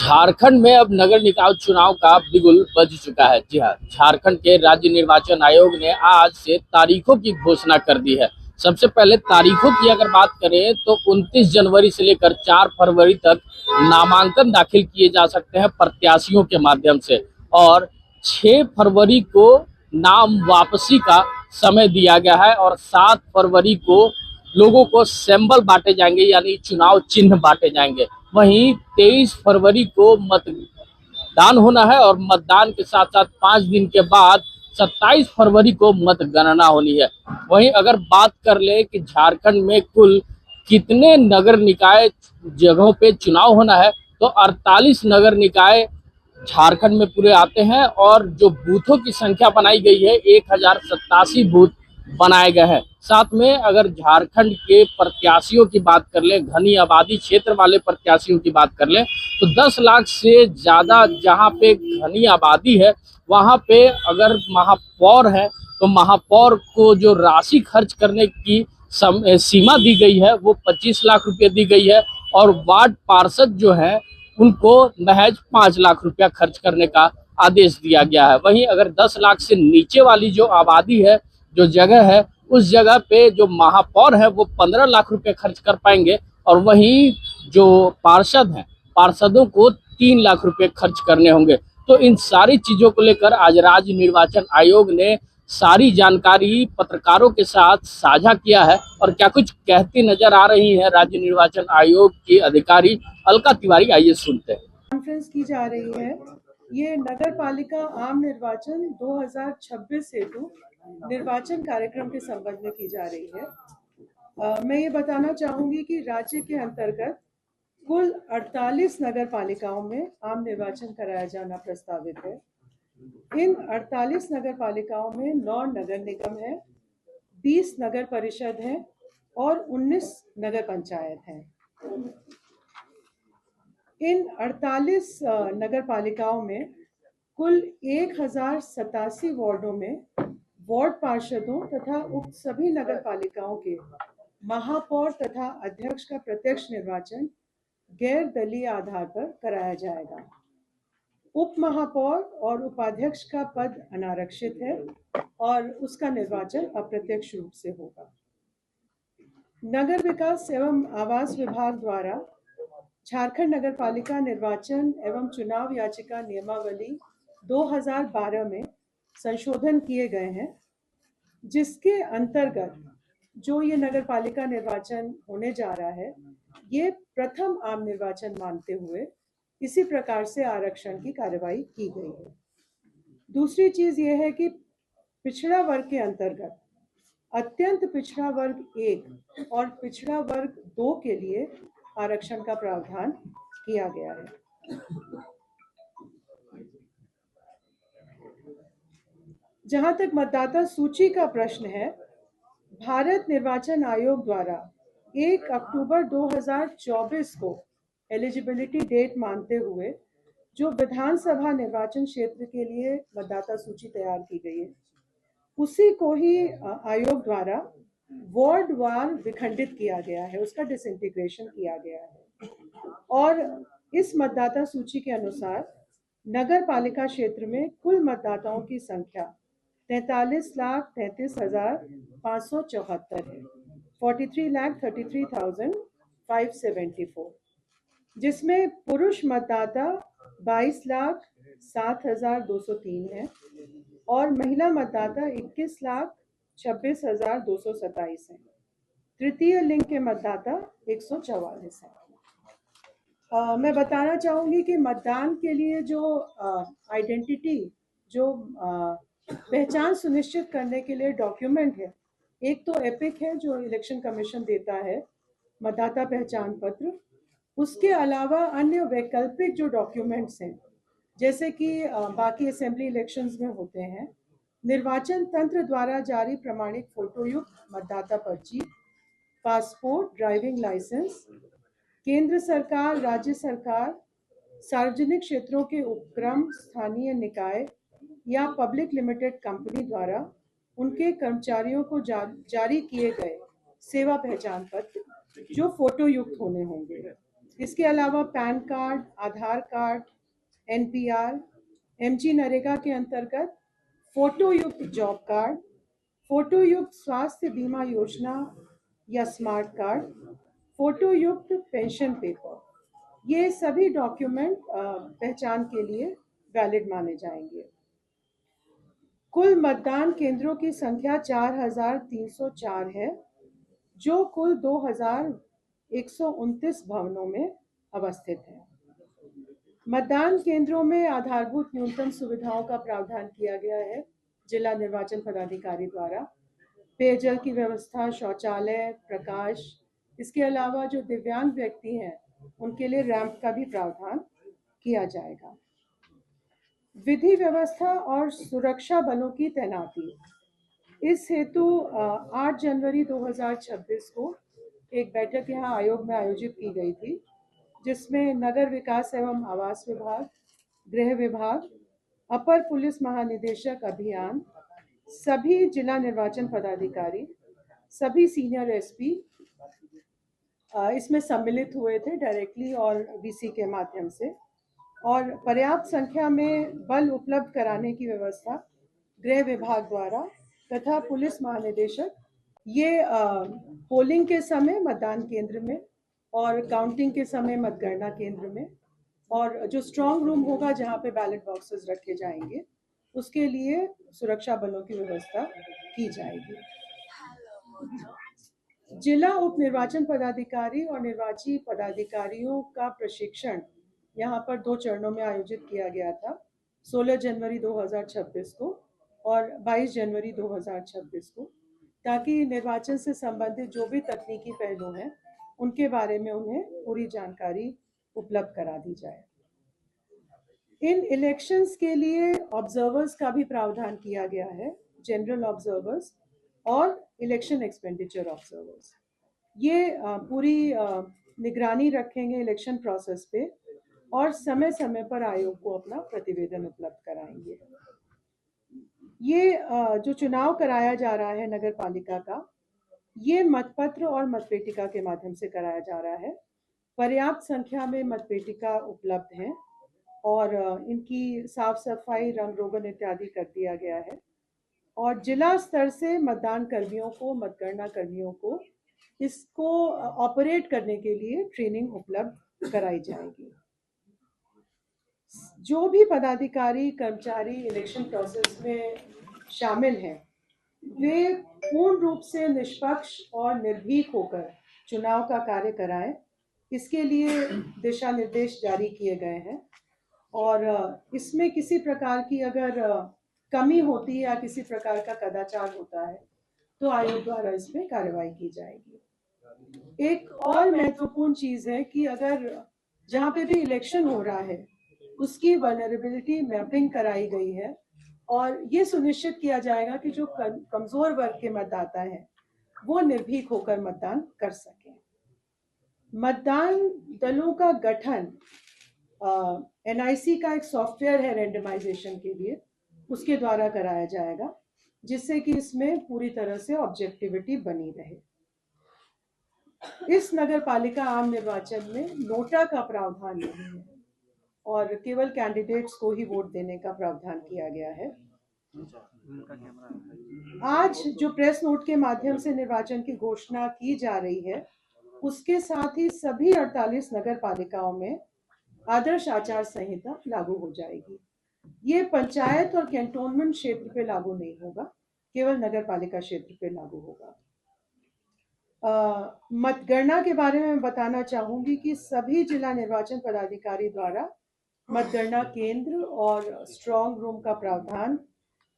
झारखंड में अब नगर निकाय चुनाव का बिगुल बज चुका है। जी हाँ, झारखंड के राज्य निर्वाचन आयोग ने आज से तारीखों की घोषणा कर दी है। सबसे पहले तारीखों की अगर बात करें तो 29 जनवरी से लेकर 4 फरवरी तक नामांकन दाखिल किए जा सकते हैं प्रत्याशियों के माध्यम से, और 6 फरवरी को नाम वापसी का समय दिया गया है, और 7 फरवरी को लोगों को सिंबल बांटे जाएंगे, यानी चुनाव चिन्ह बांटे जाएंगे। वहीं 23 फरवरी को मतदान होना है, और मतदान के साथ साथ 5 दिन के बाद 27 फरवरी को मतगणना होनी है। वहीं अगर बात कर ले कि झारखंड में कुल कितने नगर निकाय जगहों पे चुनाव होना है, तो 48 नगर निकाय झारखंड में पूरे आते हैं, और जो बूथों की संख्या बनाई गई है 1087 बूथ बनाए गए हैं। साथ में अगर झारखंड के प्रत्याशियों की बात कर ले, घनी आबादी क्षेत्र वाले प्रत्याशियों की बात कर ले, तो 10 लाख से ज़्यादा जहां पे घनी आबादी है वहां पे अगर महापौर है तो महापौर को जो राशि खर्च करने की सीमा दी गई है वो 25 लाख रुपये दी गई है, और वार्ड पार्षद जो है उनको महज 5 लाख रुपया खर्च करने का आदेश दिया गया है। वहीं अगर 10 लाख से नीचे वाली जो आबादी है, जो जगह है, उस जगह पे जो महापौर है वो 15 लाख रुपए खर्च कर पाएंगे, और वहीं जो पार्षद हैं, पार्षदों को 3 लाख रुपए खर्च करने होंगे। तो इन सारी चीजों को लेकर आज राज्य निर्वाचन आयोग ने सारी जानकारी पत्रकारों के साथ साझा किया है, और क्या कुछ कहती नजर आ रही है राज्य निर्वाचन आयोग की अधिकारी अलका तिवारी। आइए सुनते हैं। कॉन्फ्रेंस की जा रही है। ये नगर पालिका आम निर्वाचन 2026 हेतु निर्वाचन कार्यक्रम के संबंध में की जा रही है। मैं ये बताना चाहूंगी कि राज्य के अंतर्गत कुल 48 नगर पालिकाओं में आम निर्वाचन कराया जाना प्रस्तावित है। इन 48 नगर पालिकाओं में 9 नगर निगम है, 20 नगर परिषद है और 19 नगर पंचायत हैं। इन 48 नगर पालिकाओं में कुल 1087 वार्डों में वार्ड पार्षदों तथा उक्त सभी नगर पालिकाओं के महापौर तथा अध्यक्ष का प्रत्यक्ष निर्वाचन गैर दलीय आधार पर कराया जाएगा। उप महापौर और उपाध्यक्ष का पद अनारक्षित है और उसका निर्वाचन अप्रत्यक्ष रूप से होगा। नगर विकास एवं आवास विभाग द्वारा झारखंड नगर पालिका निर्वाचन एवं चुनाव याचिका नियमावली 2012 में संशोधन किए गए हैं, जिसके अंतर्गत जो ये नगर पालिका निर्वाचन होने जा रहा है ये प्रथम आम निर्वाचन मानते हुए इसी प्रकार से आरक्षण की कार्रवाई की गई है। दूसरी चीज ये है कि पिछड़ा वर्ग के अंतर्गत अत्यंत पिछड़ा वर्ग 1 और पिछड़ा वर्ग 2 के लिए आरक्षण का प्रावधान किया गया है। जहां तक मतदाता सूची का प्रश्न है, भारत निर्वाचन आयोग द्वारा 1 अक्टूबर 2024 को एलिजिबिलिटी डेट मानते हुए जो विधानसभा निर्वाचन क्षेत्र के लिए मतदाता सूची तैयार की गई है, उसी को ही आयोग द्वारा वार्ड वार विखंडित किया गया है, उसका डिसइंटीग्रेशन किया गया है। और इस मतदाता सूची के अनुसार नगर पालिका क्षेत्र में कुल मतदाताओं की संख्या 43,33,574 है, 43,33,574, जिसमें पुरुष मतदाता 22,07,203 है और महिला मतदाता 21,26,227 है। तृतीय लिंग के मतदाता 144 है। मैं बताना चाहूंगी कि मतदान के लिए जो आइडेंटिटी, जो पहचान सुनिश्चित करने के लिए डॉक्यूमेंट है, एक तो एपिक है जो इलेक्शन कमीशन देता है, मतदाता पहचान पत्र। उसके अलावा अन्य वैकल्पिक जो डॉक्यूमेंट्स हैं, जैसे कि बाकी असेंबली इलेक्शंस में होते हैं, निर्वाचन तंत्र द्वारा जारी प्रमाणित फोटोयुक्त मतदाता पर्ची, पासपोर्ट, ड्राइविंग लाइसेंस, केंद्र सरकार, राज्य सरकार, सार्वजनिक क्षेत्रों के उपक्रम, स्थानीय निकाय या पब्लिक लिमिटेड कंपनी द्वारा उनके कर्मचारियों को जारी किए गए सेवा पहचान पत्र जो फोटो युक्त होने होंगे। इसके अलावा पैन कार्ड, आधार कार्ड, एनपीआर, एमजी नरेगा के अंतर्गत फोटो युक्त जॉब कार्ड, फोटो युक्त स्वास्थ्य बीमा योजना या स्मार्ट कार्ड, फोटो युक्त पेंशन पेपर, ये सभी डॉक्यूमेंट पहचान के लिए वैलिड माने जाएंगे। कुल मतदान केंद्रों की संख्या 4,304 है, जो कुल 2,129 भवनों में अवस्थित है। मतदान केंद्रों में आधारभूत न्यूनतम सुविधाओं का प्रावधान किया गया है जिला निर्वाचन पदाधिकारी द्वारा। पेयजल की व्यवस्था, शौचालय, प्रकाश, इसके अलावा जो दिव्यांग व्यक्ति हैं उनके लिए रैंप का भी प्रावधान किया जाएगा। विधि व्यवस्था और सुरक्षा बलों की तैनाती, इस हेतु 8 जनवरी 2026 को एक बैठक यहाँ आयोग में आयोजित की गई थी, जिसमें नगर विकास एवं आवास विभाग, गृह विभाग, अपर पुलिस महानिदेशक अभियान, सभी जिला निर्वाचन पदाधिकारी, सभी सीनियर एसपी इसमें सम्मिलित हुए थे डायरेक्टली और वीसी के माध्यम से। और पर्याप्त संख्या में बल उपलब्ध कराने की व्यवस्था गृह विभाग द्वारा तथा पुलिस महानिदेशक ये पोलिंग के समय मतदान केंद्र में और काउंटिंग के समय मतगणना केंद्र में, और जो स्ट्रांग रूम होगा जहां पे बैलेट बॉक्सेस रखे जाएंगे उसके लिए सुरक्षा बलों की व्यवस्था की जाएगी। जिला उप निर्वाचन पदाधिकारी और निर्वाची पदाधिकारियों का प्रशिक्षण यहाँ पर 2 चरणों में आयोजित किया गया था, 16 जनवरी 2026 को और 22 जनवरी 2026 को, ताकि निर्वाचन से संबंधित जो भी तकनीकी पहलू हैं उनके बारे में उन्हें पूरी जानकारी उपलब्ध करा दी जाए। इन इलेक्शंस के लिए ऑब्जर्वर्स का भी प्रावधान किया गया है, जनरल ऑब्जर्वर्स और इलेक्शन एक्सपेंडिचर ऑब्जर्वर्स। ये पूरी निगरानी रखेंगे इलेक्शन प्रोसेस पे और समय समय पर आयोग को अपना प्रतिवेदन उपलब्ध कराएंगे। ये जो चुनाव कराया जा रहा है नगर पालिका का, ये मतपत्र और मतपेटिका के माध्यम से कराया जा रहा है। पर्याप्त संख्या में मतपेटिका उपलब्ध हैं और इनकी साफ सफाई, रंग रोगन इत्यादि कर दिया गया है। और जिला स्तर से मतदान कर्मियों को, मतगणना कर्मियों को इसको ऑपरेट करने के लिए ट्रेनिंग उपलब्ध कराई जाएगी। जो भी पदाधिकारी, कर्मचारी इलेक्शन प्रोसेस में शामिल हैं, वे पूर्ण रूप से निष्पक्ष और निर्भीक होकर चुनाव का कार्य कराएं, इसके लिए दिशा निर्देश जारी किए गए हैं। और इसमें किसी प्रकार की अगर कमी होती है या किसी प्रकार का कदाचार होता है तो आयोग द्वारा इसमें कार्रवाई की जाएगी। एक और महत्वपूर्ण चीज है कि अगर जहाँ पे भी इलेक्शन हो रहा है उसकी वल्नरेबिलिटी मैपिंग कराई गई है और ये सुनिश्चित किया जाएगा कि जो कमजोर वर्ग के मतदाता हैं वो निर्भीक होकर मतदान कर सकें। मतदान दलों का गठन एनआईसी का एक सॉफ्टवेयर है रेंडमाइजेशन के लिए, उसके द्वारा कराया जाएगा, जिससे कि इसमें पूरी तरह से ऑब्जेक्टिविटी बनी रहे। इस नगर पालिका आम निर्वाचन में नोटा का प्रावधान नहीं है और केवल कैंडिडेट्स को ही वोट देने का प्रावधान किया गया है। आज जो प्रेस नोट के माध्यम से निर्वाचन की घोषणा की जा रही है, उसके साथ ही सभी 48 नगर पालिकाओं में आदर्श आचार संहिता लागू हो जाएगी। ये पंचायत और कैंटोनमेंट क्षेत्र पे लागू नहीं होगा, केवल नगर पालिका क्षेत्र पे लागू होगा। मतगणना के बारे में बताना चाहूंगी कि सभी जिला निर्वाचन पदाधिकारी द्वारा मतगणना केंद्र और स्ट्रांग रूम का प्रावधान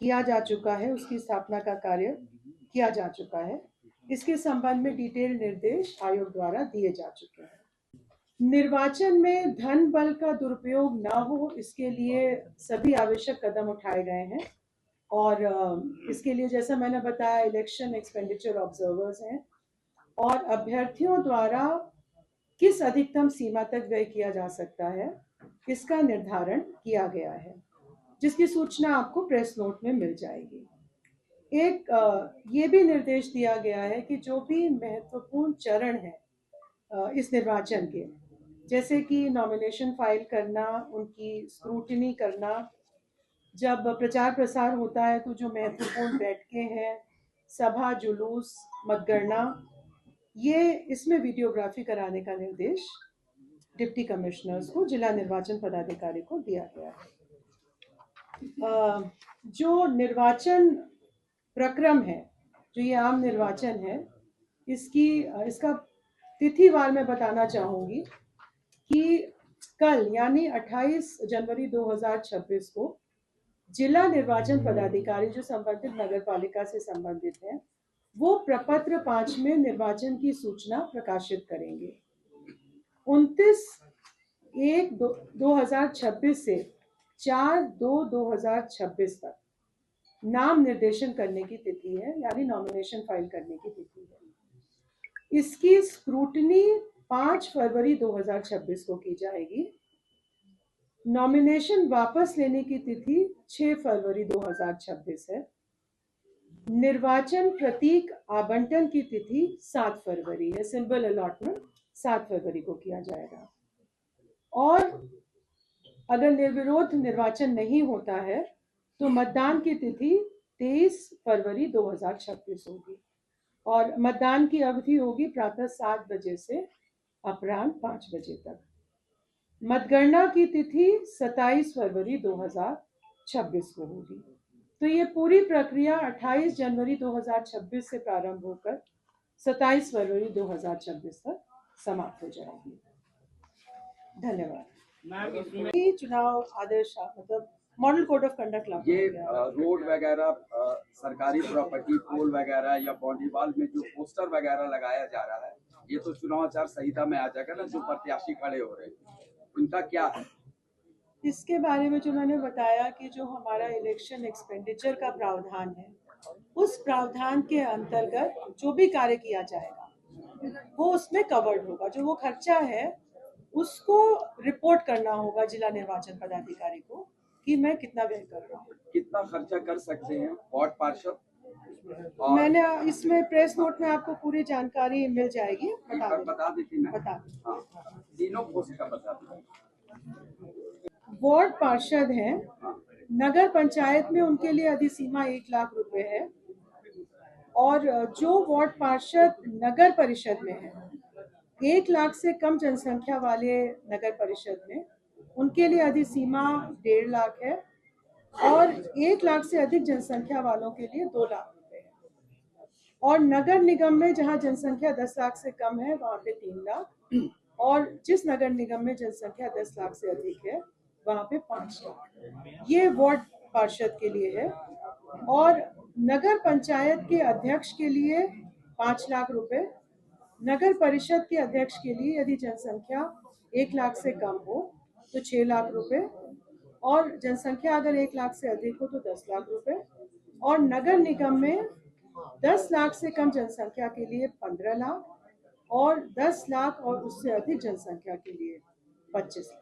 किया जा चुका है, उसकी स्थापना का कार्य किया जा चुका है। इसके संबंध में डिटेल निर्देश आयोग द्वारा दिए जा चुके हैं। निर्वाचन में धन बल का दुरुपयोग ना हो, इसके लिए सभी आवश्यक कदम उठाए गए हैं और इसके लिए जैसा मैंने बताया इलेक्शन एक्सपेंडिचर ऑब्जर्वर्स हैं और अभ्यर्थियों द्वारा किस अधिकतम सीमा तक व्यय किया जा सकता है इसका निर्धारण किया गया है, जिसकी सूचना आपको प्रेस नोट में मिल जाएगी। एक ये भी निर्देश दिया गया है कि जो भी महत्वपूर्ण चरण है इस निर्वाचन के, जैसे कि नॉमिनेशन फाइल करना, उनकी स्क्रूटिनी करना, जब प्रचार प्रसार होता है तो जो महत्वपूर्ण बैठकें हैं, सभा जुलूस, मतगणना, ये इसमें वीडियोग्राफी कराने का निर्देश डिप्टी कमिश्नर्स को, जिला निर्वाचन पदाधिकारी को दिया गया है। जो निर्वाचन प्रक्रम है, जो ये आम निर्वाचन है, इसका तिथिवार मैं बताना चाहूंगी कि कल यानी 28 जनवरी 2026 को जिला निर्वाचन पदाधिकारी जो संबंधित नगर पालिका से संबंधित है, वो प्रपत्र 5 में निर्वाचन की सूचना प्रकाशित करेंगे। 29/1/2026 से 4/2/2026 तक नाम निर्देशन करने की तिथि है, यानी नॉमिनेशन फाइल करने की तिथि है। इसकी स्क्रूटनी 5 फरवरी 2026 को की जाएगी। नॉमिनेशन वापस लेने की तिथि 6 फरवरी 2026 है। निर्वाचन प्रतीक आवंटन की तिथि 7 फरवरी है। सिंबल अलॉटमेंट 7 फरवरी को किया जाएगा। और अगर निर्विरोध निर्वाचन नहीं होता है तो मतदान की तिथि 23 फरवरी 2026 होगी और मतदान की अवधि होगी प्रातः 7 बजे से अपराह्न 5 बजे तक। मतगणना की तिथि 27 फरवरी 2026 को होगी। तो ये पूरी प्रक्रिया 28 जनवरी 2026 से प्रारंभ होकर 27 फरवरी 2026 तक समाप्त हो जाएगी। धन्यवाद। चुनाव आदर्श मतलब मॉडल कोड ऑफ कंडक्ट लागू ये हो गया। रोड वगैरह, सरकारी प्रॉपर्टी, पोल वगैरह या बाउंड्री वॉल में जो पोस्टर वगैरह लगाया जा रहा है, ये तो चुनाव आचार संहिता में आ जाएगा ना, जो प्रत्याशी खड़े हो रहे हैं उनका क्या है? इसके बारे में जो मैंने बताया कि जो हमारा इलेक्शन एक्सपेंडिचर का प्रावधान है, उस प्रावधान के अंतर्गत जो भी कार्य किया जाएगा वो उसमें कवर्ड होगा। जो वो खर्चा है उसको रिपोर्ट करना होगा जिला निर्वाचन पदाधिकारी को कि मैं कितना व्यय कर रहा हूँ। कितना खर्चा कर सकते हैं वार्ड पार्षद? मैंने इसमें प्रेस नोट में आपको पूरी जानकारी मिल जाएगी। बता देती मैं। बता हाँ, तीनों पोस्ट का बता दें। वार्ड पार्षद हैं, नगर पंचायत में उनके लिए अधिसीमा 1 लाख रुपए है और जो वार्ड पार्षद नगर परिषद में है, 1 लाख से कम जनसंख्या वाले नगर परिषद में, उनके लिए अधिसीमा 1.5 लाख है और 1 लाख से अधिक जनसंख्या वालों के लिए 2 लाख रुपए है। और नगर निगम में जहां जनसंख्या 10 लाख से कम है वहां पे 3 लाख और जिस नगर निगम में जनसंख्या 10 लाख से अधिक है वहां पे 5 लाख। ये वार्ड पार्षद के लिए है। और नगर पंचायत के अध्यक्ष के लिए 5 लाख रुपए, नगर परिषद के अध्यक्ष के लिए यदि जनसंख्या 1 लाख से कम हो तो 6 लाख रुपए और जनसंख्या अगर 1 लाख से अधिक हो तो 10 लाख रुपए और नगर निगम में 10 लाख से कम जनसंख्या के लिए 15 लाख और 10 लाख और उससे अधिक जनसंख्या के लिए 25 लाख।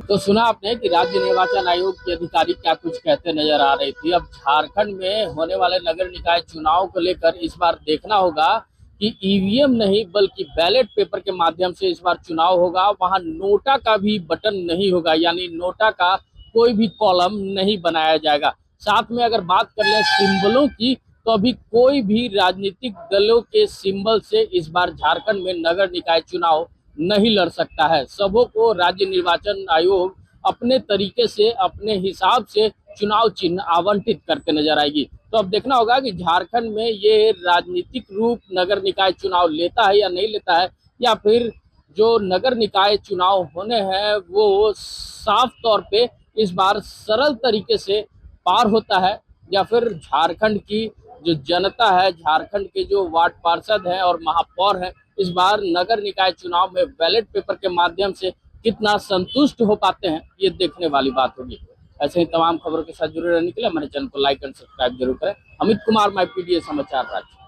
तो सुना आपने कि राज्य निर्वाचन आयोग के अधिकारी क्या कुछ कहते नजर आ रही थी। अब झारखंड में होने वाले नगर निकाय चुनाव को लेकर इस बार देखना होगा कि ईवीएम नहीं बल्कि बैलेट पेपर के माध्यम से इस बार चुनाव होगा। वहां नोटा का भी बटन नहीं होगा, यानी नोटा का कोई भी कॉलम नहीं बनाया जाएगा। साथ में अगर बात कर ले सिंबलों की, तो अभी कोई भी राजनीतिक दलों के सिंबल से इस बार झारखंड में नगर निकाय चुनाव नहीं लड़ सकता है। सबों को राज्य निर्वाचन आयोग अपने तरीके से, अपने हिसाब से चुनाव चिन्ह आवंटित करते नजर आएगी। तो अब देखना होगा कि झारखंड में ये राजनीतिक रूप नगर निकाय चुनाव लेता है या नहीं लेता है, या फिर जो नगर निकाय चुनाव होने हैं वो साफ तौर पे इस बार सरल तरीके से पार होता है, या फिर झारखंड की जो जनता है, झारखंड के जो वार्ड पार्षद हैं और महापौर हैं, इस बार नगर निकाय चुनाव में बैलेट पेपर के माध्यम से कितना संतुष्ट हो पाते हैं, ये देखने वाली बात होगी। ऐसे ही तमाम खबरों के साथ जुड़े रहने के लिए हमारे चैनल को लाइक एंड सब्सक्राइब जरूर करें। अमित कुमार, माय पीडीए समाचार राज्य।